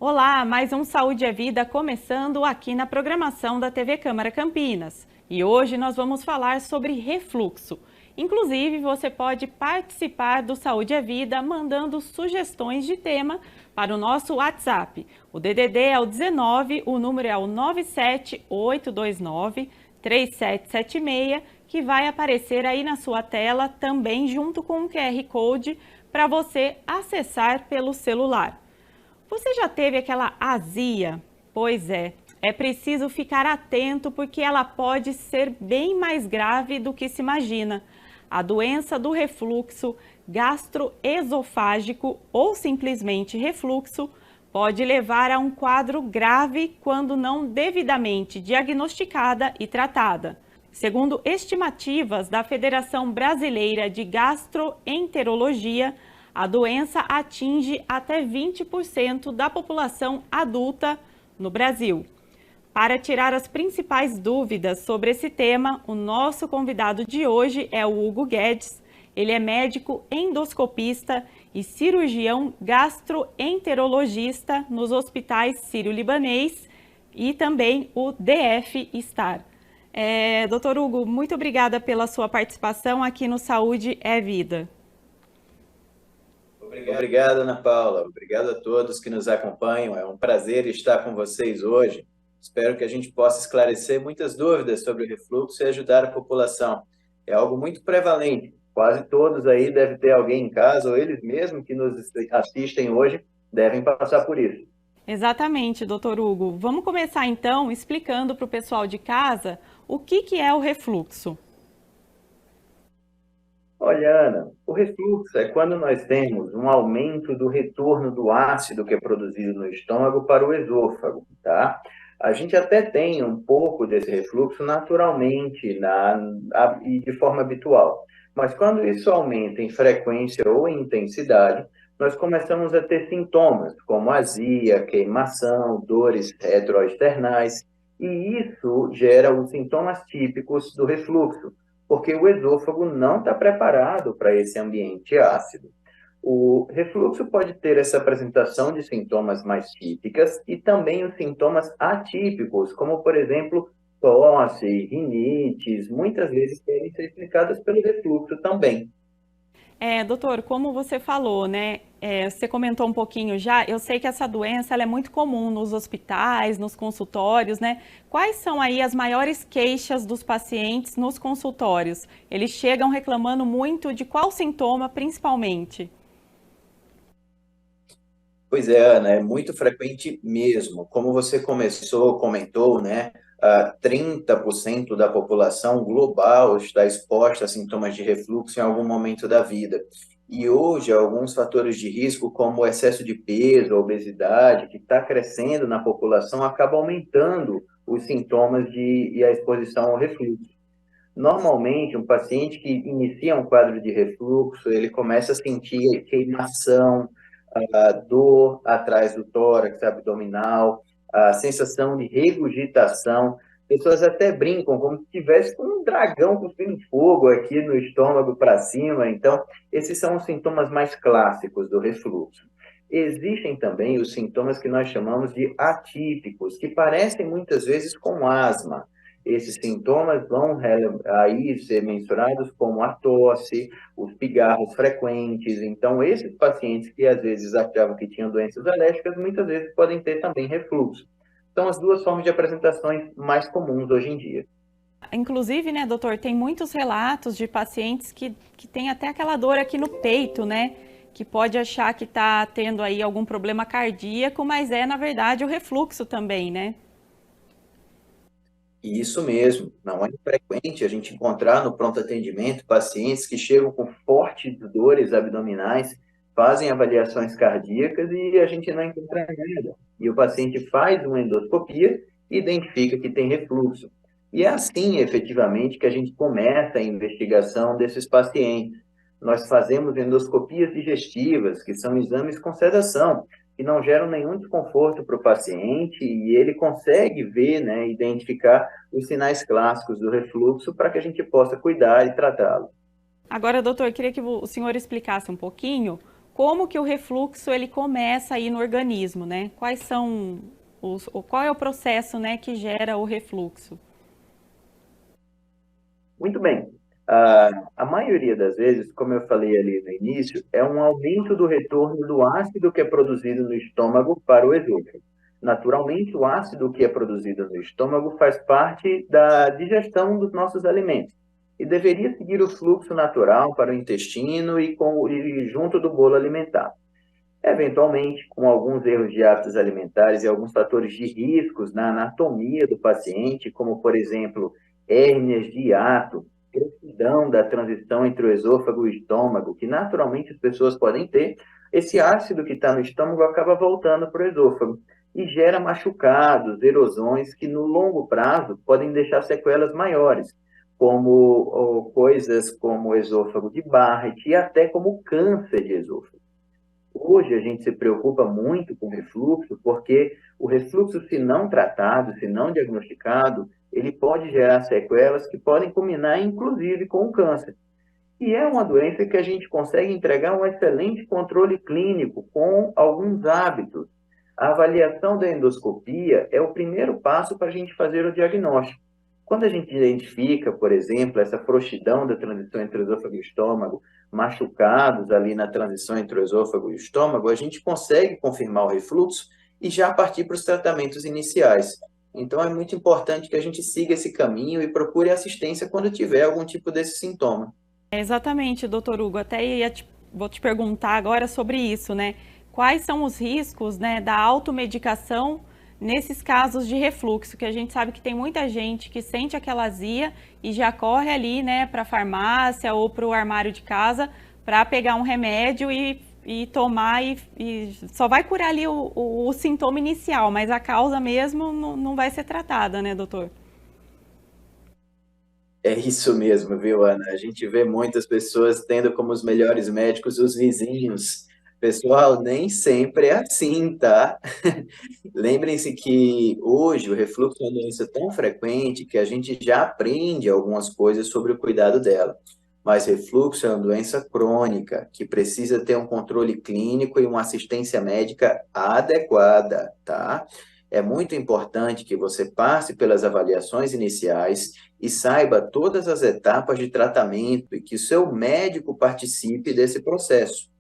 Olá, mais um Saúde é Vida começando aqui na programação da TV Câmara Campinas. E hoje nós vamos falar sobre refluxo. Inclusive, você pode participar do Saúde é Vida mandando sugestões de tema para o nosso WhatsApp. O DDD é o 19, o número é o 97829-3776, que vai aparecer aí na sua tela também junto com o QR Code para você acessar pelo celular. Você já teve aquela azia? Pois é preciso ficar atento porque ela pode ser bem mais grave do que se imagina. A doença do refluxo gastroesofágico ou simplesmente refluxo pode levar a um quadro grave quando não devidamente diagnosticada e tratada. Segundo estimativas da Federação Brasileira de Gastroenterologia, a doença atinge até 20% da população adulta no Brasil. Para tirar as principais dúvidas sobre esse tema, o nosso convidado de hoje é o Hugo Guedes. Ele é médico endoscopista e cirurgião gastroenterologista nos hospitais Sírio-Libanês e também o DF Star. Doutor Hugo, muito obrigada pela sua participação aqui no Saúde é Vida. Obrigado, Ana Paula. Obrigado a todos que nos acompanham. É um prazer estar com vocês hoje. Espero que a gente possa esclarecer muitas dúvidas sobre o refluxo e ajudar a população. É algo muito prevalente. Quase todos aí devem ter alguém em casa, ou eles mesmos que nos assistem hoje, devem passar por isso. Exatamente, doutor Hugo. Vamos começar então explicando para o pessoal de casa o que é o refluxo. Olha, Ana, o refluxo é quando nós temos um aumento do retorno do ácido que é produzido no estômago para o esôfago, tá? A gente até tem um pouco desse refluxo naturalmente e de forma habitual, mas quando isso aumenta em frequência ou em intensidade, nós começamos a ter sintomas como azia, queimação, dores retroesternais, e isso gera os sintomas típicos do refluxo, porque o esôfago não está preparado para esse ambiente ácido. O refluxo pode ter essa apresentação de sintomas mais típicas e também os sintomas atípicos, como, por exemplo, tosse, rinites, muitas vezes podem ser explicadas pelo refluxo também. Doutor, como você falou, né? Você comentou um pouquinho já, eu sei que essa doença ela é muito comum nos hospitais, nos consultórios, né? Quais são aí as maiores queixas dos pacientes nos consultórios? Eles chegam reclamando muito de qual sintoma, principalmente? Pois é, Ana, é muito frequente mesmo. Como você comentou, né? 30% da população global está exposta a sintomas de refluxo em algum momento da vida. E hoje, alguns fatores de risco, como o excesso de peso, a obesidade, que está crescendo na população, acabam aumentando os sintomas e a exposição ao refluxo. Normalmente, um paciente que inicia um quadro de refluxo, ele começa a sentir queimação, a dor atrás do tórax abdominal, a sensação de regurgitação. Pessoas até brincam como se tivesse um dragão cuspindo fogo aqui no estômago para cima. Então, esses são os sintomas mais clássicos do refluxo. Existem também os sintomas que nós chamamos de atípicos, que parecem muitas vezes com asma. Esses sintomas vão aí ser mensurados como a tosse, os pigarros frequentes. Então, esses pacientes que às vezes achavam que tinham doenças alérgicas, muitas vezes podem ter também refluxo. São as duas formas de apresentações mais comuns hoje em dia. Inclusive, né, doutor, tem muitos relatos de pacientes que têm até aquela dor aqui no peito, né? Que pode achar que está tendo aí algum problema cardíaco, mas na verdade, o refluxo também, né? E isso mesmo, não é frequente a gente encontrar no pronto atendimento pacientes que chegam com fortes dores abdominais, fazem avaliações cardíacas e a gente não encontra nada. E o paciente faz uma endoscopia e identifica que tem refluxo. E é assim, efetivamente, que a gente começa a investigação desses pacientes. Nós fazemos endoscopias digestivas, que são exames com sedação, que não geram nenhum desconforto para o paciente e ele consegue ver, né, identificar os sinais clássicos do refluxo para que a gente possa cuidar e tratá-lo. Agora, doutor, eu queria que o senhor explicasse um pouquinho como que o refluxo ele começa aí no organismo, né? Qual é o processo, né, que gera o refluxo? Muito bem. A maioria das vezes, como eu falei ali no início, é um aumento do retorno do ácido que é produzido no estômago para o esôfago. Naturalmente, o ácido que é produzido no estômago faz parte da digestão dos nossos alimentos e deveria seguir o fluxo natural para o intestino e junto do bolo alimentar. Eventualmente, com alguns erros de hábitos alimentares e alguns fatores de riscos na anatomia do paciente, como, por exemplo, hérnias de hiato, gratidão da transição entre o esôfago e o estômago, que naturalmente as pessoas podem ter, esse ácido que está no estômago acaba voltando para o esôfago e gera machucados, erosões que no longo prazo podem deixar sequelas maiores, como coisas como esôfago de Barrett e até como câncer de esôfago. Hoje a gente se preocupa muito com o refluxo, porque o refluxo, se não tratado, se não diagnosticado, ele pode gerar sequelas que podem culminar, inclusive, com o câncer. E é uma doença que a gente consegue entregar um excelente controle clínico com alguns hábitos. A avaliação da endoscopia é o primeiro passo para a gente fazer o diagnóstico. Quando a gente identifica, por exemplo, essa frouxidão da transição entre o esôfago e o estômago, machucados ali na transição entre o esôfago e o estômago, a gente consegue confirmar o refluxo e já partir para os tratamentos iniciais. Então, é muito importante que a gente siga esse caminho e procure assistência quando tiver algum tipo desse sintoma. Exatamente, doutor Hugo. Vou te perguntar agora sobre isso, né? Quais são os riscos, né, da automedicação nesses casos de refluxo? Que a gente sabe que tem muita gente que sente aquela azia e já corre ali, né, para a farmácia ou para o armário de casa para pegar um remédio e tomar e só vai curar ali o sintoma inicial, mas a causa mesmo não vai ser tratada, né, doutor? É isso mesmo, viu, Ana? A gente vê muitas pessoas tendo como os melhores médicos os vizinhos. Pessoal, nem sempre é assim, tá? Lembrem-se que hoje o refluxo é uma doença tão frequente que a gente já aprende algumas coisas sobre o cuidado dela. Mas refluxo é uma doença crônica que precisa ter um controle clínico e uma assistência médica adequada, tá? É muito importante que você passe pelas avaliações iniciais e saiba todas as etapas de tratamento e que o seu médico participe desse processo.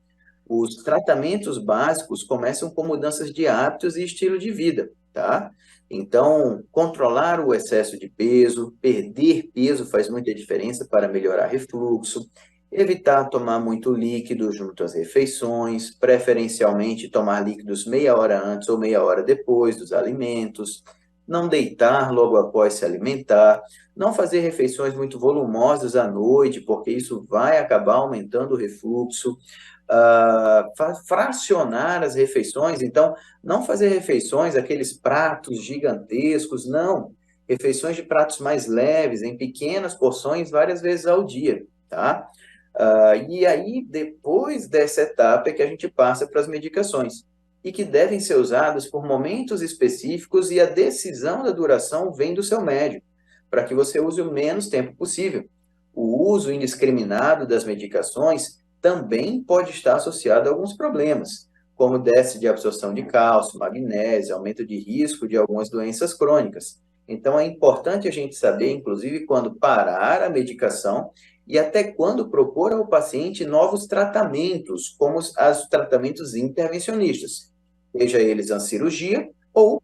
Os tratamentos básicos começam com mudanças de hábitos e estilo de vida, tá? Então, controlar o excesso de peso, perder peso faz muita diferença para melhorar refluxo, evitar tomar muito líquido junto às refeições, preferencialmente tomar líquidos meia hora antes ou meia hora depois dos alimentos, não deitar logo após se alimentar, não fazer refeições muito volumosas à noite, porque isso vai acabar aumentando o refluxo, fracionar as refeições, então, não fazer refeições, aqueles pratos gigantescos, não. Refeições de pratos mais leves, em pequenas porções, várias vezes ao dia, tá? E aí, depois dessa etapa, é que a gente passa para as medicações, e que devem ser usadas por momentos específicos, e a decisão da duração vem do seu médico, para que você use o menos tempo possível. O uso indiscriminado das medicações também pode estar associado a alguns problemas, como déficit de absorção de cálcio, magnésio, aumento de risco de algumas doenças crônicas. Então, é importante a gente saber, inclusive, quando parar a medicação e até quando propor ao paciente novos tratamentos, como os tratamentos intervencionistas, seja eles a cirurgia ou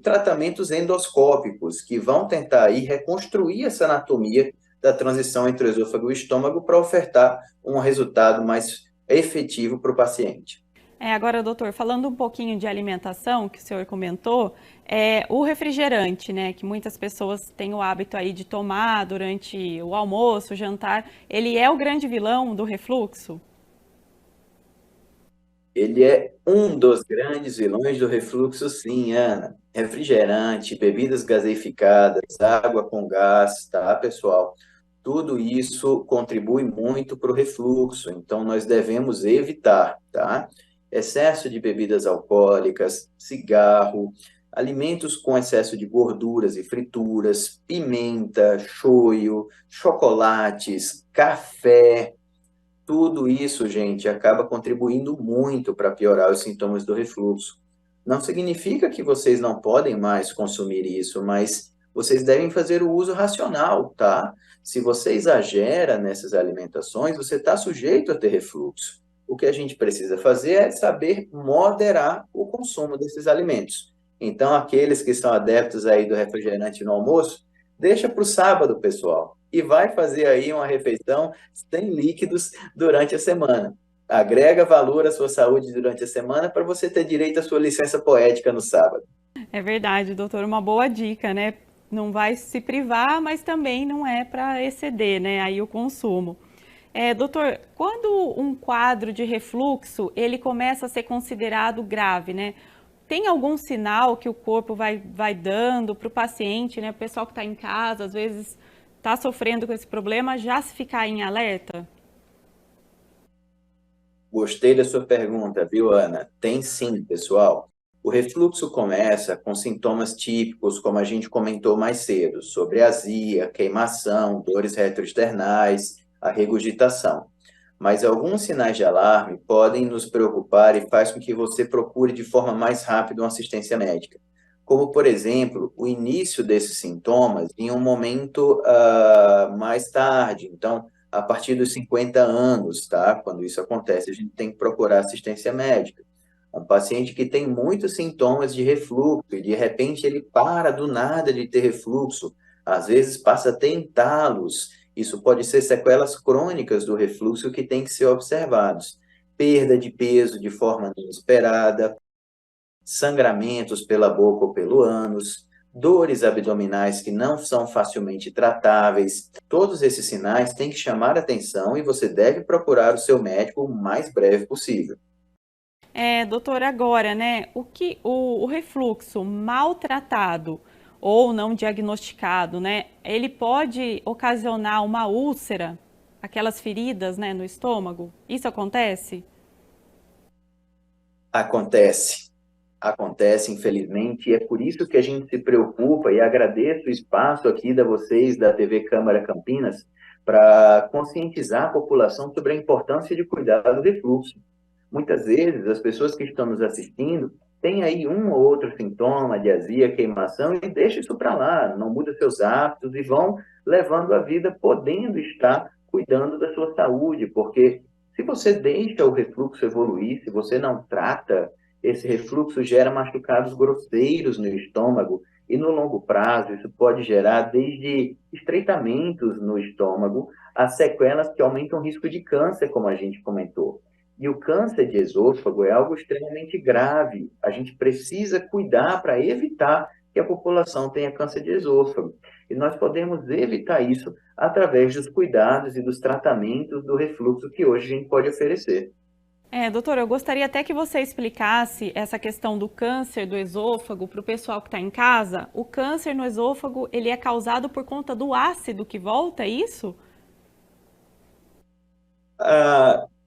tratamentos endoscópicos, que vão tentar aí reconstruir essa anatomia da transição entre o esôfago e o estômago para ofertar um resultado mais efetivo para o paciente. Agora, doutor, falando um pouquinho de alimentação, que o senhor comentou, o refrigerante, né, que muitas pessoas têm o hábito aí de tomar durante o almoço, o jantar, ele é o grande vilão do refluxo? Ele é um dos grandes vilões do refluxo, sim, Ana. Refrigerante, bebidas gaseificadas, água com gás, tá, pessoal? Tudo isso contribui muito para o refluxo, então nós devemos evitar, tá? Excesso de bebidas alcoólicas, cigarro, alimentos com excesso de gorduras e frituras, pimenta, shoyu, chocolates, café, Tudo isso, gente, acaba contribuindo muito para piorar os sintomas do refluxo. Não significa que vocês não podem mais consumir isso, mas vocês devem fazer o uso racional, tá? Se você exagera nessas alimentações, você está sujeito a ter refluxo. O que a gente precisa fazer é saber moderar o consumo desses alimentos. Então, aqueles que são adeptos aí do refrigerante no almoço, deixa para o sábado, pessoal, e vai fazer aí uma refeição sem líquidos durante a semana. Agrega valor à sua saúde durante a semana para você ter direito à sua licença poética no sábado. É verdade, doutor, uma boa dica, né? Não vai se privar, mas também não é para exceder, né? Aí o consumo. Doutor, quando um quadro de refluxo, ele começa a ser considerado grave, né? Tem algum sinal que o corpo vai dando para o paciente, né? O pessoal que está em casa, às vezes está sofrendo com esse problema, já se ficar em alerta? Gostei da sua pergunta, viu, Ana? Tem sim, pessoal. O refluxo começa com sintomas típicos, como a gente comentou mais cedo, sobre azia, queimação, dores retroesternais, a regurgitação. Mas alguns sinais de alarme podem nos preocupar e faz com que você procure de forma mais rápida uma assistência médica. Como, por exemplo, o início desses sintomas em um momento mais tarde. Então, a partir dos 50 anos, tá? Quando isso acontece, a gente tem que procurar assistência médica. Um paciente que tem muitos sintomas de refluxo e de repente ele para do nada de ter refluxo, às vezes passa a ter entalos. Isso pode ser sequelas crônicas do refluxo que tem que ser observados. Perda de peso de forma inesperada, sangramentos pela boca ou pelo ânus, dores abdominais que não são facilmente tratáveis. Todos esses sinais têm que chamar atenção e você deve procurar o seu médico o mais breve possível. Doutor, agora, né? O refluxo maltratado ou não diagnosticado, né? Ele pode ocasionar uma úlcera, aquelas feridas, né, no estômago? Isso acontece? Acontece. Acontece, infelizmente, e é por isso que a gente se preocupa e agradeço o espaço aqui da vocês, da TV Câmara Campinas, para conscientizar a população sobre a importância de cuidar do refluxo. Muitas vezes, as pessoas que estão nos assistindo têm aí um ou outro sintoma de azia, queimação, e deixa isso para lá, não muda seus hábitos e vão levando a vida podendo estar cuidando da sua saúde, porque se você deixa o refluxo evoluir, se você não trata, esse refluxo gera machucados grosseiros no estômago e no longo prazo isso pode gerar desde estreitamentos no estômago a sequelas que aumentam o risco de câncer, como a gente comentou. E o câncer de esôfago é algo extremamente grave. A gente precisa cuidar para evitar que a população tenha câncer de esôfago. E nós podemos evitar isso através dos cuidados e dos tratamentos do refluxo que hoje a gente pode oferecer. Doutor, eu gostaria até que você explicasse essa questão do câncer do esôfago para o pessoal que está em casa. O câncer no esôfago, ele é causado por conta do ácido que volta, é isso?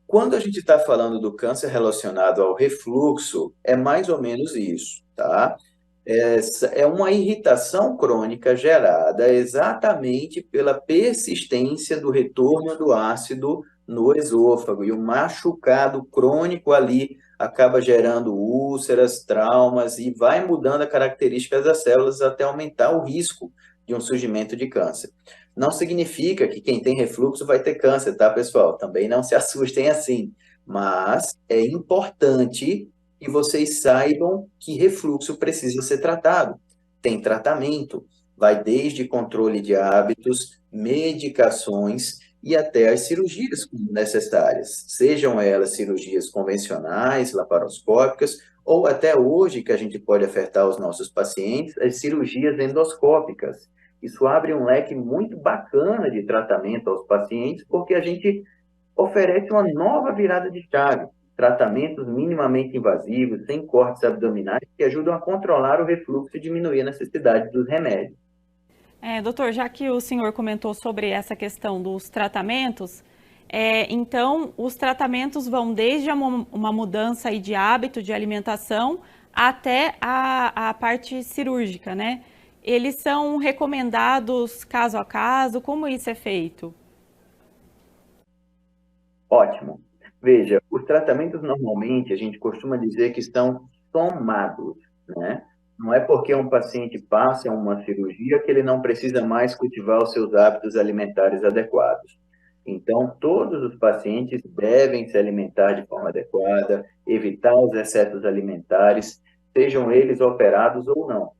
Quando a gente está falando do câncer relacionado ao refluxo, é mais ou menos isso, tá? É uma irritação crônica gerada exatamente pela persistência do retorno do ácido no esôfago. E o machucado crônico ali acaba gerando úlceras, traumas e vai mudando as características das células até aumentar o risco de um surgimento de câncer. Não significa que quem tem refluxo vai ter câncer, tá, pessoal? Também não se assustem assim. Mas é importante que vocês saibam que refluxo precisa ser tratado. Tem tratamento, vai desde controle de hábitos, medicações e até as cirurgias necessárias, sejam elas cirurgias convencionais, laparoscópicas, ou até hoje que a gente pode ofertar aos nossos pacientes as cirurgias endoscópicas. Isso abre um leque muito bacana de tratamento aos pacientes, porque a gente oferece uma nova virada de chave, tratamentos minimamente invasivos, sem cortes abdominais, que ajudam a controlar o refluxo e diminuir a necessidade dos remédios. Doutor, já que o senhor comentou sobre essa questão dos tratamentos, então os tratamentos vão desde uma mudança aí de hábito de alimentação até a parte cirúrgica, né? Eles são recomendados caso a caso? Como isso é feito? Ótimo. Veja, os tratamentos normalmente a gente costuma dizer que estão somados, né? Não é porque um paciente passa uma cirurgia que ele não precisa mais cultivar os seus hábitos alimentares adequados. Então, todos os pacientes devem se alimentar de forma adequada, evitar os excessos alimentares, sejam eles operados ou não.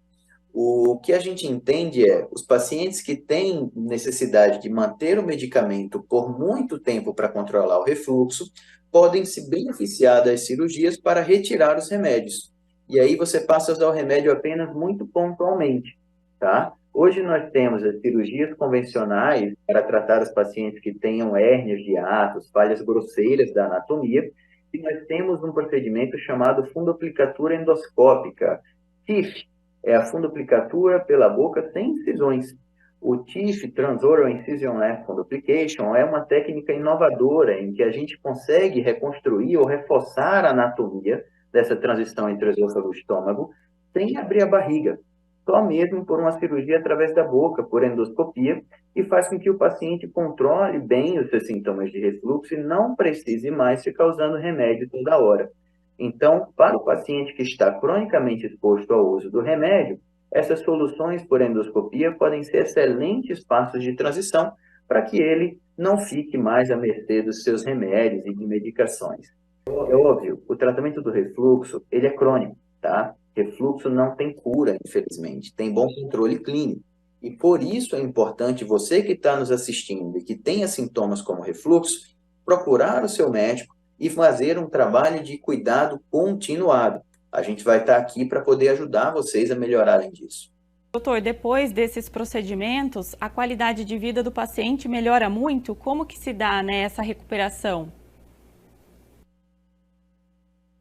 O que a gente entende é os pacientes que têm necessidade de manter o medicamento por muito tempo para controlar o refluxo podem se beneficiar das cirurgias para retirar os remédios. E aí você passa a usar o remédio apenas muito pontualmente, tá? Hoje nós temos as cirurgias convencionais para tratar os pacientes que tenham hérnias de hiatos, falhas grosseiras da anatomia, e nós temos um procedimento chamado fundoplicatura endoscópica, TIF, é a fundoplicatura pela boca sem incisões. O TIF, Transoral Incision Left Fundoplication, é uma técnica inovadora em que a gente consegue reconstruir ou reforçar a anatomia dessa transição entre o esôfago e o estômago sem abrir a barriga, só mesmo por uma cirurgia através da boca, por endoscopia, e faz com que o paciente controle bem os seus sintomas de refluxo e não precise mais ficar usando remédio toda hora. Então, para o paciente que está cronicamente exposto ao uso do remédio, essas soluções por endoscopia podem ser excelentes passos de transição para que ele não fique mais à mercê dos seus remédios e de medicações. É óbvio, o tratamento do refluxo, ele é crônico, tá? Refluxo não tem cura, infelizmente, tem bom controle clínico. E por isso é importante você que está nos assistindo e que tenha sintomas como refluxo, procurar o seu médico e fazer um trabalho de cuidado continuado. A gente vai estar aqui para poder ajudar vocês a melhorarem disso. Doutor, depois desses procedimentos, a qualidade de vida do paciente melhora muito? Como que se dá, né, essa recuperação?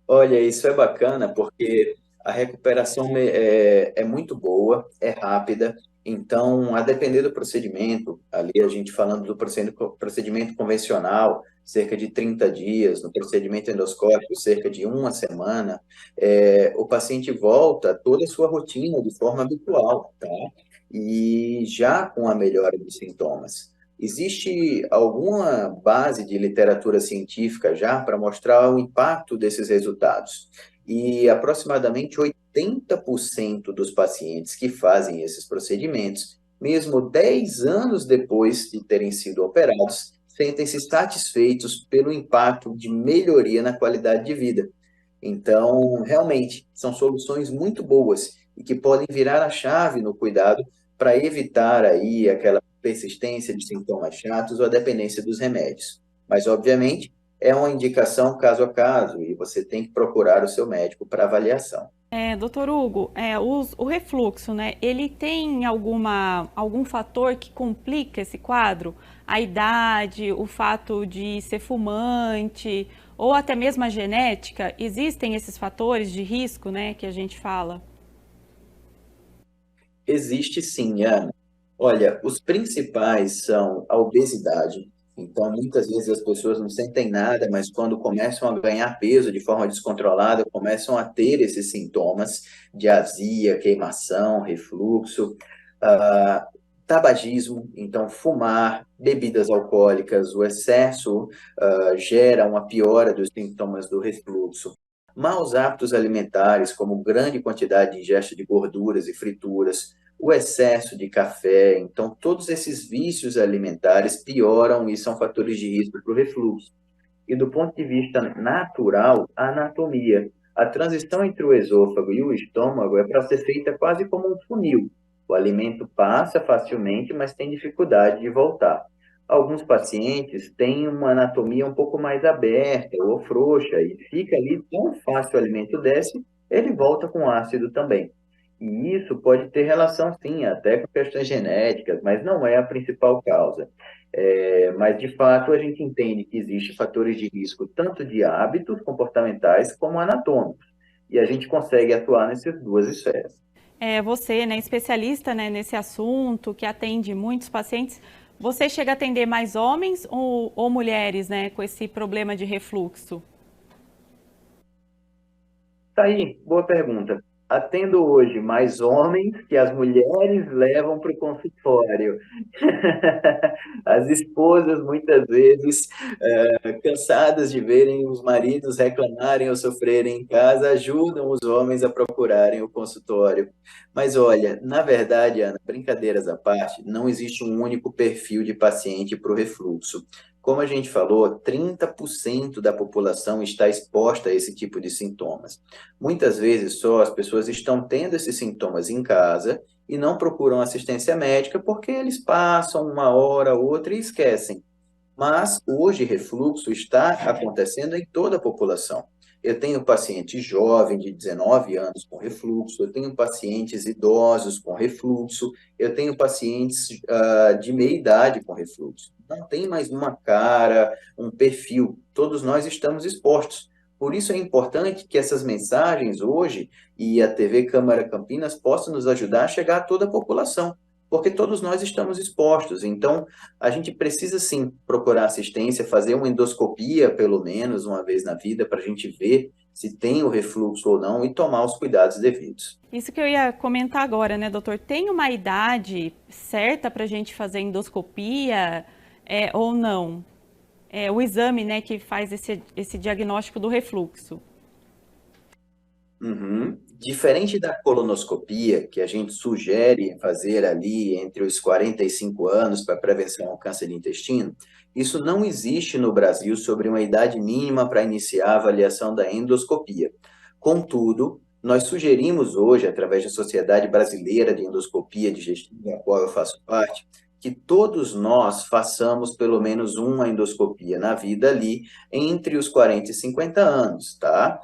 Olha, isso é bacana porque a recuperação é muito boa, é rápida. Então, a depender do procedimento, ali a gente falando do procedimento convencional, cerca de 30 dias, no procedimento endoscópico, cerca de uma semana, o paciente volta a toda a sua rotina de forma habitual, tá? E já com a melhora dos sintomas. Existe alguma base de literatura científica já para mostrar o impacto desses resultados? E aproximadamente 80% dos pacientes que fazem esses procedimentos, mesmo 10 anos depois de terem sido operados, sentem-se satisfeitos pelo impacto de melhoria na qualidade de vida. Então, realmente, são soluções muito boas e que podem virar a chave no cuidado para evitar aí aquela persistência de sintomas chatos ou a dependência dos remédios. Mas, obviamente, é uma indicação caso a caso e você tem que procurar o seu médico para avaliação. Doutor Hugo, o refluxo, né? Ele tem algum fator que complica esse quadro? A idade, o fato de ser fumante ou até mesmo a genética? Existem esses fatores de risco, né, que a gente fala? Existe sim, Ana. Olha, os principais são a obesidade. Então, muitas vezes as pessoas não sentem nada, mas quando começam a ganhar peso de forma descontrolada, começam a ter esses sintomas de azia, queimação, refluxo, ah, tabagismo. Então, fumar, bebidas alcoólicas, o excesso, gera uma piora dos sintomas do refluxo. Maus hábitos alimentares, como grande quantidade de ingesta de gorduras e frituras, o excesso de café, então todos esses vícios alimentares pioram e são fatores de risco para o refluxo. E do ponto de vista natural, a anatomia. A transição entre o esôfago e o estômago é para ser feita quase como um funil. O alimento passa facilmente, mas tem dificuldade de voltar. Alguns pacientes têm uma anatomia um pouco mais aberta ou frouxa e fica ali tão fácil o alimento desce, ele volta com ácido também. E isso pode ter relação, sim, até com questões genéticas, mas não é a principal causa. Mas, de fato, a gente entende que existem fatores de risco tanto de hábitos comportamentais como anatômicos. E a gente consegue atuar nessas duas esferas. Você, né, especialista, né, nesse assunto, que atende muitos pacientes, você chega a atender mais homens ou mulheres, né, com esse problema de refluxo? Tá aí, boa pergunta. atendo hoje mais homens que as mulheres levam para o consultório. As esposas, muitas vezes, cansadas de verem os maridos reclamarem ou sofrerem em casa, ajudam os homens a procurarem o consultório. Mas olha, na verdade, Ana, brincadeiras à parte, não existe um único perfil de paciente para o refluxo. Como a gente falou, 30% da população está exposta a esse tipo de sintomas. Muitas vezes só as pessoas estão tendo esses sintomas em casa e não procuram assistência médica porque eles passam uma hora, outra e esquecem. Mas hoje refluxo está acontecendo em toda a população. Eu tenho paciente jovem de 19 anos com refluxo, eu tenho pacientes idosos com refluxo, eu tenho pacientes de meia idade com refluxo. Não tem mais uma cara, um perfil, todos nós estamos expostos. Por isso é importante que essas mensagens hoje e a TV Câmara Campinas possam nos ajudar a chegar a toda a população, porque todos nós estamos expostos. Então, a gente precisa sim procurar assistência, fazer uma endoscopia pelo menos uma vez na vida para a gente ver se tem o refluxo ou não e tomar os cuidados devidos. Isso que eu ia comentar agora, né, doutor? Tem uma idade certa para a gente fazer endoscopia ou não? O exame, né, que faz esse diagnóstico do refluxo. Uhum. Diferente da colonoscopia, que a gente sugere fazer ali entre os 45 anos para prevenção ao câncer de intestino, isso não existe no Brasil sobre uma idade mínima para iniciar a avaliação da endoscopia. Contudo, nós sugerimos hoje, através da Sociedade Brasileira de Endoscopia Digestiva, da qual eu faço parte, que todos nós façamos pelo menos uma endoscopia na vida ali entre os 40 e 50 anos, tá?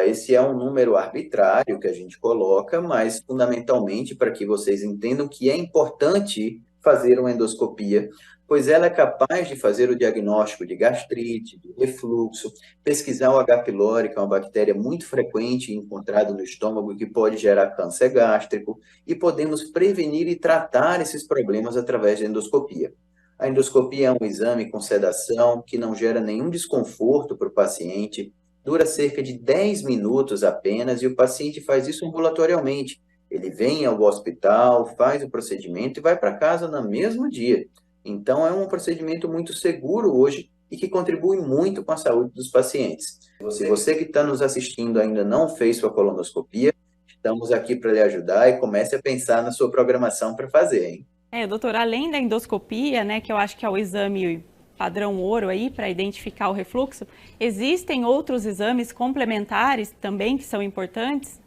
Esse é um número arbitrário que a gente coloca, mas fundamentalmente para que vocês entendam que é importante fazer uma endoscopia, pois ela é capaz de fazer o diagnóstico de gastrite, de refluxo, pesquisar o H. pylori, que é uma bactéria muito frequente encontrada no estômago que pode gerar câncer gástrico, e podemos prevenir e tratar esses problemas através da endoscopia. A endoscopia é um exame com sedação que não gera nenhum desconforto para o paciente, dura cerca de 10 minutos apenas e o paciente faz isso ambulatorialmente. Ele vem ao hospital, faz o procedimento e vai para casa no mesmo dia. Então, é um procedimento muito seguro hoje e que contribui muito com a saúde dos pacientes. Se você que está nos assistindo ainda não fez sua colonoscopia, estamos aqui para lhe ajudar e comece a pensar na sua programação para fazer, hein? Doutor, além da endoscopia, né, que eu acho que é o exame padrão ouro aí para identificar o refluxo, existem outros exames complementares também que são importantes?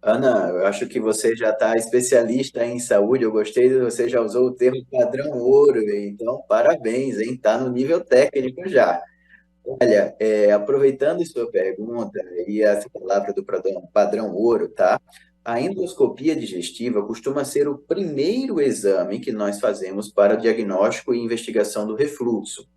Ana, eu acho que você já está especialista em saúde. Eu gostei de você já usou o termo padrão ouro, então parabéns, hein? Está no nível técnico já. Olha, aproveitando sua pergunta e essa palavra do padrão ouro, tá? A endoscopia digestiva costuma ser o primeiro exame que nós fazemos para o diagnóstico e investigação do refluxo.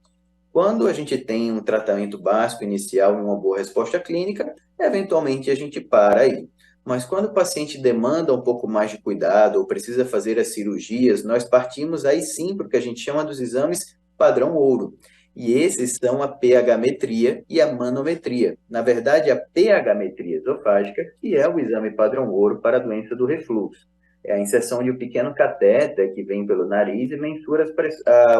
Quando a gente tem um tratamento básico inicial e uma boa resposta clínica, eventualmente a gente para aí. Mas quando o paciente demanda um pouco mais de cuidado ou precisa fazer as cirurgias, nós partimos aí sim para o que a gente chama dos exames padrão ouro. E esses são a pH-metria e a manometria. Na verdade, a pH-metria esofágica, que é o exame padrão ouro para a doença do refluxo. É a inserção de um pequeno catéter que vem pelo nariz e mensura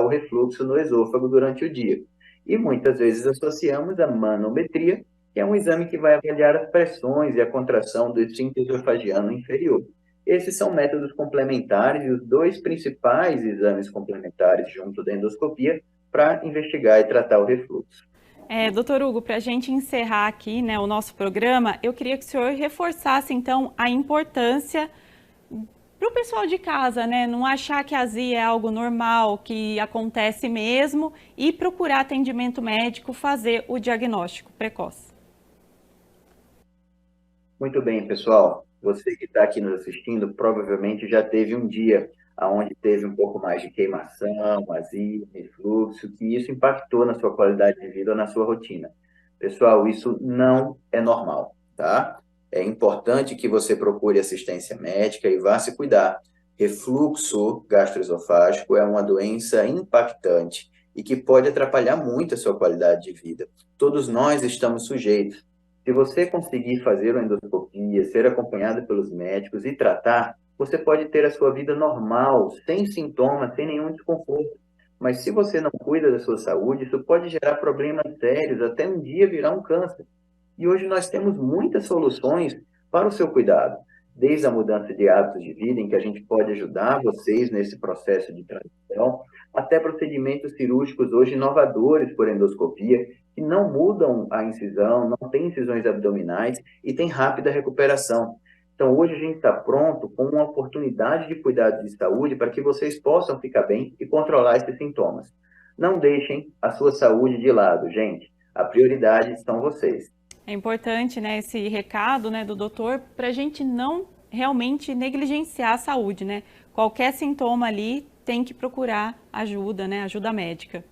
o refluxo no esôfago durante o dia. E muitas vezes associamos a manometria, que é um exame que vai avaliar as pressões e a contração do esfíncter esofagiano inferior. Esses são métodos complementares e os dois principais exames complementares junto da endoscopia para investigar e tratar o refluxo. Doutor Hugo, para a gente encerrar aqui, né, o nosso programa, eu queria que o senhor reforçasse então a importância para o pessoal de casa, né, não achar que a azia é algo normal, que acontece mesmo e procurar atendimento médico, fazer o diagnóstico precoce. Muito bem, pessoal. Você que está aqui nos assistindo provavelmente já teve um dia onde teve um pouco mais de queimação, azia, refluxo, que isso impactou na sua qualidade de vida ou na sua rotina. Pessoal, isso não é normal, tá? É importante que você procure assistência médica e vá se cuidar. Refluxo gastroesofágico é uma doença impactante e que pode atrapalhar muito a sua qualidade de vida. Todos nós estamos sujeitos. Se você conseguir fazer uma endoscopia, ser acompanhado pelos médicos e tratar, você pode ter a sua vida normal, sem sintomas, sem nenhum desconforto. Mas se você não cuida da sua saúde, isso pode gerar problemas sérios, até um dia virar um câncer. E hoje nós temos muitas soluções para o seu cuidado, desde a mudança de hábitos de vida, em que a gente pode ajudar vocês nesse processo de transição, até procedimentos cirúrgicos hoje inovadores por endoscopia, que não mudam a incisão, não tem incisões abdominais e tem rápida recuperação. Então, hoje a gente está pronto com uma oportunidade de cuidado de saúde para que vocês possam ficar bem e controlar esses sintomas. Não deixem a sua saúde de lado, gente. A prioridade são vocês. É importante, né, esse recado, né, do doutor, para a gente não realmente negligenciar a saúde, né? Qualquer sintoma ali tem que procurar ajuda, né, ajuda médica.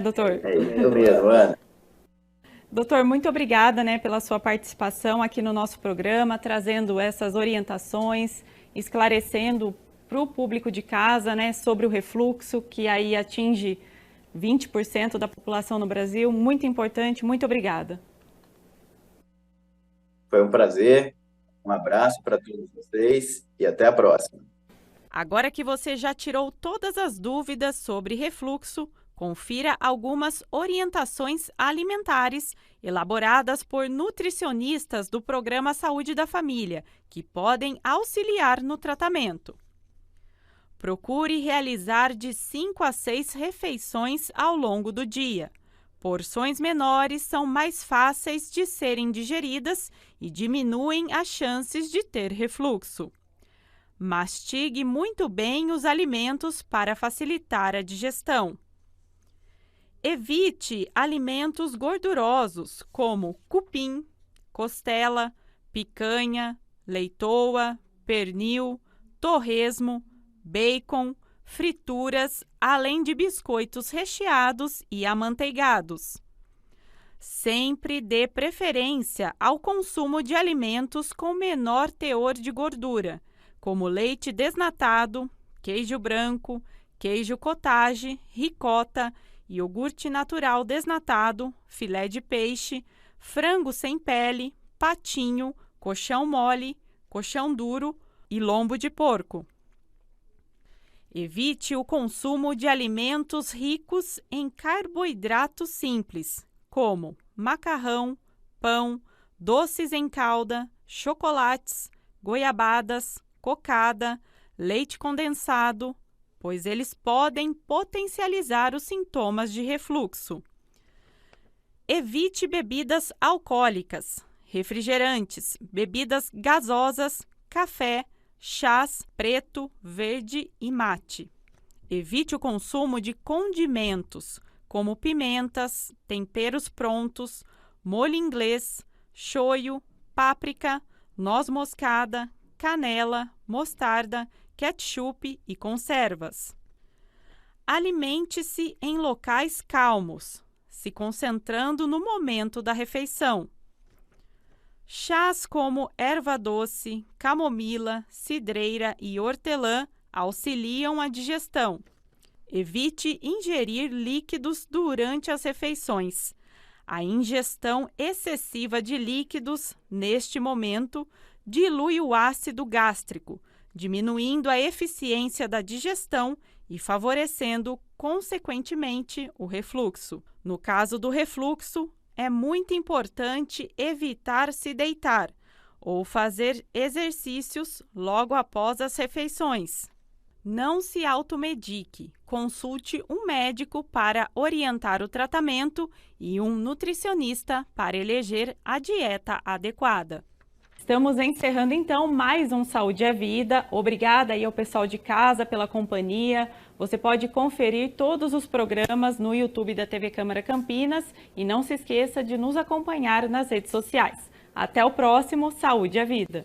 Doutor. É isso mesmo, Ana. Doutor, muito obrigada, né, pela sua participação aqui no nosso programa, trazendo essas orientações, esclarecendo para o público de casa, né, sobre o refluxo, que aí atinge 20% da população no Brasil. Muito importante, muito obrigada. Foi um prazer, um abraço para todos vocês e até a próxima. Agora que você já tirou todas as dúvidas sobre refluxo, confira algumas orientações alimentares elaboradas por nutricionistas do Programa Saúde da Família, que podem auxiliar no tratamento. Procure realizar de 5 a 6 refeições ao longo do dia. Porções menores são mais fáceis de serem digeridas e diminuem as chances de ter refluxo. Mastigue muito bem os alimentos para facilitar a digestão. Evite alimentos gordurosos, como cupim, costela, picanha, leitoa, pernil, torresmo, bacon, frituras, além de biscoitos recheados e amanteigados. Sempre dê preferência ao consumo de alimentos com menor teor de gordura, como leite desnatado, queijo branco, queijo cottage, ricota, iogurte natural desnatado, filé de peixe, frango sem pele, patinho, coxão mole, coxão duro e lombo de porco. Evite o consumo de alimentos ricos em carboidratos simples, como macarrão, pão, doces em calda, chocolates, goiabadas, cocada, leite condensado, pois eles podem potencializar os sintomas de refluxo. Evite bebidas alcoólicas, refrigerantes, bebidas gasosas, café, chás preto, verde e mate. Evite o consumo de condimentos, como pimentas, temperos prontos, molho inglês, shoyu, páprica, noz moscada, canela, mostarda, ketchup e conservas. Alimente-se em locais calmos, se concentrando no momento da refeição. Chás como erva doce, camomila, cidreira e hortelã auxiliam a digestão. Evite ingerir líquidos durante as refeições. A ingestão excessiva de líquidos, neste momento, dilui o ácido gástrico, diminuindo a eficiência da digestão e favorecendo, consequentemente, o refluxo. No caso do refluxo, é muito importante evitar se deitar ou fazer exercícios logo após as refeições. Não se automedique, consulte um médico para orientar o tratamento e um nutricionista para eleger a dieta adequada. Estamos encerrando então mais um Saúde é Vida. Obrigada aí ao pessoal de casa pela companhia. Você pode conferir todos os programas no YouTube da TV Câmara Campinas e não se esqueça de nos acompanhar nas redes sociais. Até o próximo Saúde é Vida.